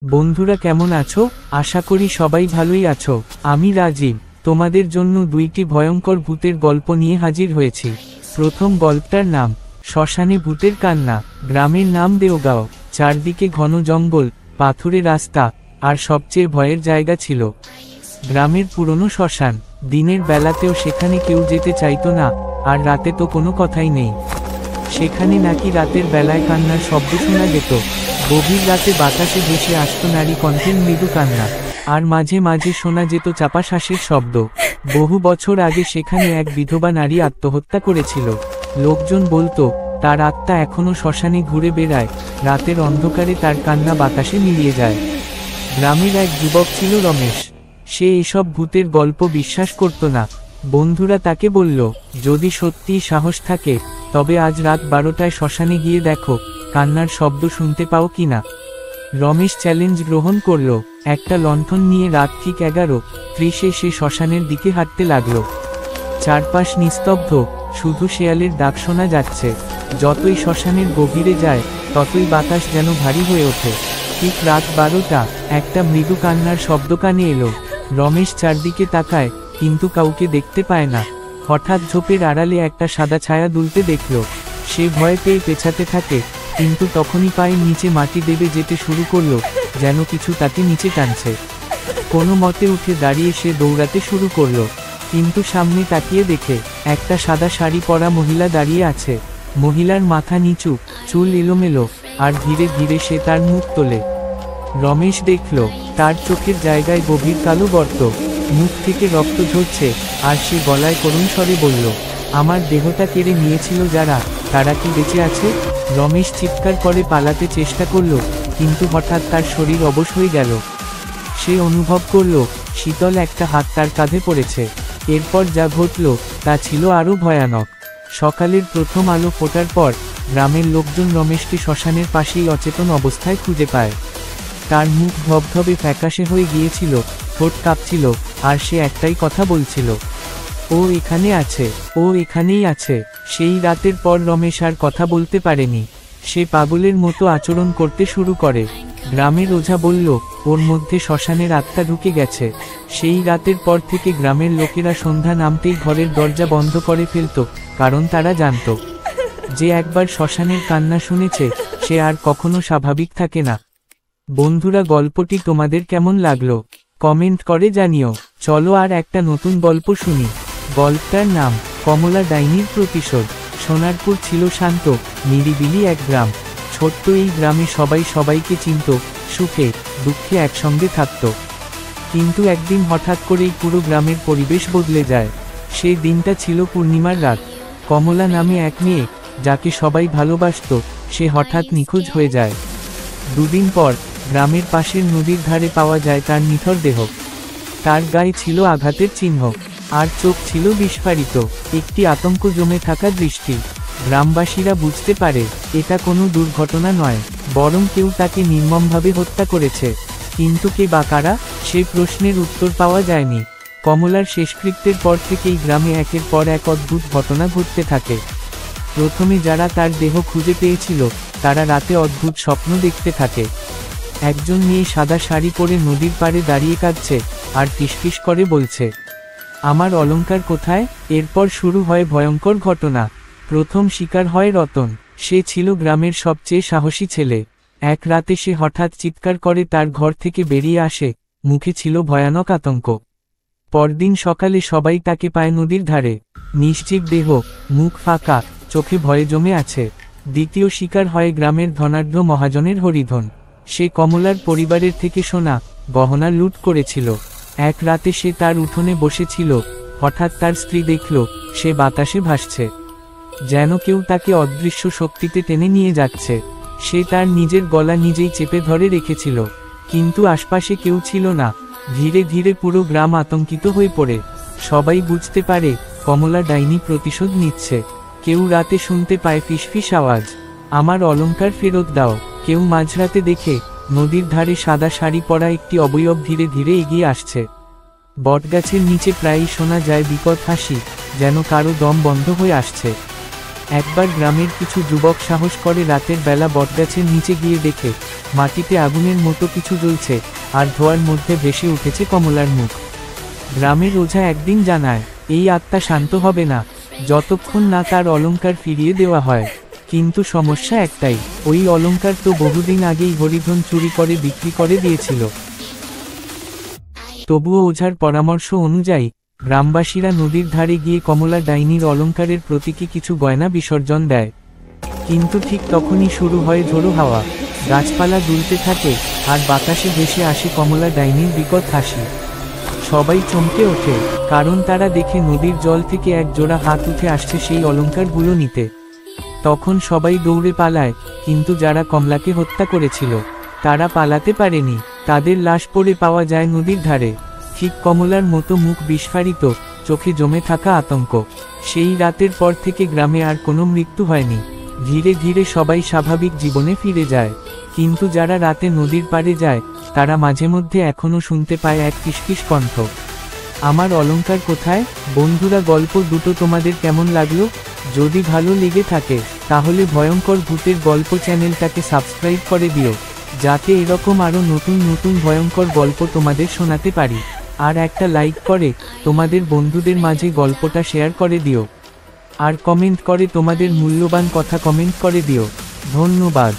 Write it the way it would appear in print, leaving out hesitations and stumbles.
বন্ধুরা কেমন আছো? আশা করি সবাই ভালোই আছো। আমি রাজীব, তোমাদের জন্য দুইটি ভয়ঙ্কর ভূতের গল্প নিয়ে হাজির হয়েছি। প্রথম গল্পটার নাম শ্মশানে ভূতের কান্না। গ্রামের নাম দেওগাঁও। চারদিকে ঘন জঙ্গল, পাথুরে রাস্তা, আর সবচেয়ে ভয়ের জায়গা ছিল গ্রামের পুরনো শ্মশান। দিনের বেলাতেও সেখানে কেউ যেতে চাইতো না, আর রাতে তো কোনো কথাই নেই। সেখানে নাকি রাতের বেলায় কান্নার শব্দ শোনা যেত। গভীর রাতে বাতাসে ভেসে আসতো নারী কণ্ঠের মৃদু কান্না, আর মাঝে মাঝে শোনা যেত চাপা শ্বাসের শব্দ। বহু বছর আগে সেখানে এক বিধবা নারী আত্মহত্যা করেছিল। লোকজন বলতো তার আত্মা এখনো শ্মশানে ঘুরে বেড়ায়, রাতের অন্ধকারে তার কান্না বাতাসে মিলিয়ে যায়। গ্রামের এক যুবক ছিল রমেশ। সে এসব ভূতের গল্প বিশ্বাস করত না। বন্ধুরা তাকে বলল, যদি সত্যিই সাহস থাকে তবে আজ রাত 12টায় শ্মশানে গিয়ে দেখো কান্নার শব্দ শুনতে পাও কিনা। রমেশ চ্যালেঞ্জ গ্রহণ করল। একটা লণ্ঠন নিয়ে রাত ঠিক 11:30 সে শ্মশানের দিকে হাঁটতে লাগল। চারপাশ নিস্তব্ধ, শুধু শেয়ালের ডাক শোনা যাচ্ছে। যতই শ্মশানের গভীরে যায় ততই বাতাস যেন ভারী হয়ে ওঠে। ঠিক রাত 12টা, একটা মৃদু কান্নার শব্দ কানে এলো। রমেশ চারদিকে তাকায়, কিন্তু কাউকে দেখতে পায় না। হঠাৎ ঝোপের আড়ালে একটা সাদা ছায়া দুলতে দেখল। সে ভয় পেয়ে পেছাতে থাকে, কিন্তু তখনই পায়ের নিচে মাটি দেবে যেতে শুরু করলো, যেন কিছু তাকে নিচে টানছে। কোনো মতে উঠে দাঁড়িয়ে সে দৌড়াতে শুরু করলো, কিন্তু সামনে তাকিয়ে দেখে একটা সাদা শাড়ি পরা মহিলা দাঁড়িয়ে আছে। মহিলার মাথা নিচু, চুল এলোমেলো, আর ধীরে ধীরে সে তার মুখ তোলে। রমেশ দেখল তার চোখের জায়গায় গভীর কালো গর্ত, মুখ থেকে রক্ত ঝরছে, আর সে গলায় করুণ স্বরে বলল, আমার দেহটা কেড়ে নিয়েছিল যারা, তারা কি বেঁচে আছে? রমেশ চিৎকার করে পালাতে চেষ্টা করল, কিন্তু হঠাৎ তার শরীর অবশ হয়ে গেল। সে অনুভব করল শীতল একটা হাত তার কাঁধে পড়েছে। এরপর যা ঘটল তা ছিল আরও ভয়ানক। সকালের প্রথম আলো ফোটার পর গ্রামের লোকজন রমেশকে শ্মশানের পাশেই অচেতন অবস্থায় খুঁজে পায়। তার মুখ ধবধবে ফ্যাকাশে হয়ে গিয়েছিল, ঠোঁট কাঁপছিল, আর সে একটাই কথা বলছিল, ও এখানে আছে, ও এখানেই আছে। সেই রাতের পর রমেশ আর কথা বলতে পারেনি। সে পাগলের মতো আচরণ করতে শুরু করে। গ্রামের ওঝা বলল, ওর মধ্যে শ্মশানের আত্মা ঢুকে গেছে। সেই রাতের পর থেকে গ্রামের লোকেরা সন্ধ্যা নামতেই ঘরের দরজা বন্ধ করে ফেলত, কারণ তারা জানত যে একবার শ্মশানের কান্না শুনেছে সে আর কখনো স্বাভাবিক থাকে না। বন্ধুরা, গল্পটি তোমাদের কেমন লাগলো কমেন্ট করে জানিও। চলো আর একটা নতুন গল্প শুনি। গল্পটার নাম কমলা ডাইনির প্রতিশোধ। সোনারপুর ছিল শান্ত, নিরিবিলি এক গ্রাম। ছোট্ট এই গ্রামে সবাই সবাইকে চিনত, সুখে দুঃখে একসঙ্গে থাকত। কিন্তু একদিন হঠাৎ করেই পুরো গ্রামের পরিবেশ বদলে যায়। সেই দিনটা ছিল পূর্ণিমার রাত। কমলা নামে এক মেয়ে, যাকে সবাই ভালোবাসত, সে হঠাৎ নিখোঁজ হয়ে যায়। দুদিন পর গ্রামের পাশের নদীর ধারে পাওয়া যায় তার নিথর দেহ। তার গায়ে ছিল আঘাতের চিহ্ন, আর চোখ ছিল বিস্ফারিত, একটি আতঙ্ক জমে থাকা দৃষ্টি। গ্রামবাসীরা বুঝতে পারে এটা কোনো দুর্ঘটনা নয়, বরং কেউ তাকে নির্মমভাবে হত্যা করেছে। কিন্তু কে বা কারা, সেই প্রশ্নের উত্তর পাওয়া যায়নি। কমলার শেষকৃত্যের পর থেকেই গ্রামে একের পর এক অদ্ভুত ঘটনা ঘটতে থাকে। প্রথমে যারা তার দেহ খুঁজে পেয়েছিল তারা রাতে অদ্ভুত স্বপ্ন দেখতে থাকে। একজন মেয়ে সাদা শাড়ি পরে নদীর পাড়ে দাঁড়িয়ে কাঁদছে, আর ফিসফিস করে বলছে, আমার অলংকার কোথায়? এরপর শুরু হয় ভয়ঙ্কর ঘটনা। প্রথম শিকার হয় রতন। সে ছিল গ্রামের সবচেয়ে সাহসী ছেলে। এক রাতে সে হঠাৎ চিৎকার করে তার ঘর থেকে বেরিয়ে আসে, মুখে ছিল ভয়ানক আতঙ্ক। পরদিন সকালে সবাই তাকে পায় নদীর ধারে, নিশ্চিত দেহ, মুখ ফাঁকা, চোখে ভয়ে জমে আছে। দ্বিতীয় শিকার হয় গ্রামের ধনাঢ্য মহাজনের হরিধন। সে কমলার পরিবারের থেকে সোনা গহনা লুট করেছিল। এক রাতে সে তার উঠোনে বসেছিল, হঠাৎ তার স্ত্রী দেখল সে বাতাসে ভাসছে, যেন কেউ তাকে অদৃশ্য শক্তিতে টেনে নিয়ে যাচ্ছে। সে তার নিজের গলা নিজেই চেপে ধরে রেখেছিল, কিন্তু আশপাশে কেউ ছিল না। ধীরে ধীরে পুরো গ্রাম আতঙ্কিত হয়ে পড়ে। সবাই বুঝতে পারে কমলা ডাইনি প্রতিশোধ নিচ্ছে। কেউ রাতে শুনতে পায় ফিসফিস আওয়াজ, আমার অলংকার ফেরত দাও। কেউ মাঝরাতে দেখে নদীর ধারে সাদা শাড়ি পরা একটি অবয়ব ধীরে ধীরে এগিয়ে আসছে। বটগাছের নিচে প্রায়ই শোনা যায় বিকট হাসি, যেন কারো দম বন্ধ হয়ে আসছে। একবার গ্রামের কিছু যুবক সাহস করে রাতের বেলা বটগাছের নিচে গিয়ে দেখে মাটিতে আগুনের মতো কিছু জ্বলছে, আর ধোঁয়ার মধ্যে ভেসে উঠেছে কমলার মুখ। গ্রামের ওঝা একদিন জানায়, এই আত্মা শান্ত হবে না যতক্ষণ না তার অলংকার ফিরিয়ে দেওয়া হয়। কিন্তু সমস্যা একটাই, ওই অলংকার তো বহুদিন আগেই হরিধন চুরি করে বিক্রি করে দিয়েছিল। তবুও ওঝার পরামর্শ অনুযায়ী গ্রামবাসীরা নদীর ধারে গিয়ে কমলা ডাইনির অলংকারের প্রতীকী কিছু গয়না বিসর্জন দেয়। কিন্তু ঠিক তখনই শুরু হয় ঝোড়ো হাওয়া, গাছপালা দুলতে থাকে, আর বাতাসে ভেসে আসে কমলা ডাইনির বিকট হাসি। সবাই চমকে ওঠে, কারণ তারা দেখে নদীর জল থেকে এক জোড়া হাত উঠে আসছে সেই অলংকারগুলো নিতে। তখন সবাই দৌড়ে পালায়, কিন্তু যারা কমলাকে হত্যা করেছিল তারা পালাতে পারেনি। তাদের লাশ পড়ে পাওয়া যায় নদীর ধারে, ঠিক কমলার মতো মুখ বিস্ফারিত, চোখে জমে থাকা আতঙ্ক। সেই রাতের পর থেকে গ্রামে আর কোনো মৃত্যু হয়নি। ধীরে ধীরে সবাই স্বাভাবিক জীবনে ফিরে যায়। কিন্তু যারা রাতে নদীর পাড়ে যায় তারা মাঝে মধ্যে এখনও শুনতে পায় এক ফিসফিস কণ্ঠ, আমার অলংকার কোথায়? বন্ধুরা, গল্প দুটো তোমাদের কেমন লাগলো? যদি ভালো লেগে থাকে তাহলে ভয়ঙ্কর ভূতের গল্প চ্যানেলটাকে সাবস্ক্রাইব করে দিও, যাতে এরকম আরও নতুন নতুন ভয়ঙ্কর গল্প তোমাদের শোনাতে পারি। আর একটা লাইক করে তোমাদের বন্ধুদের মাঝে গল্পটা শেয়ার করে দিও। আর কমেন্ট করে তোমাদের মূল্যবান কথা কমেন্ট করে দিও। ধন্যবাদ।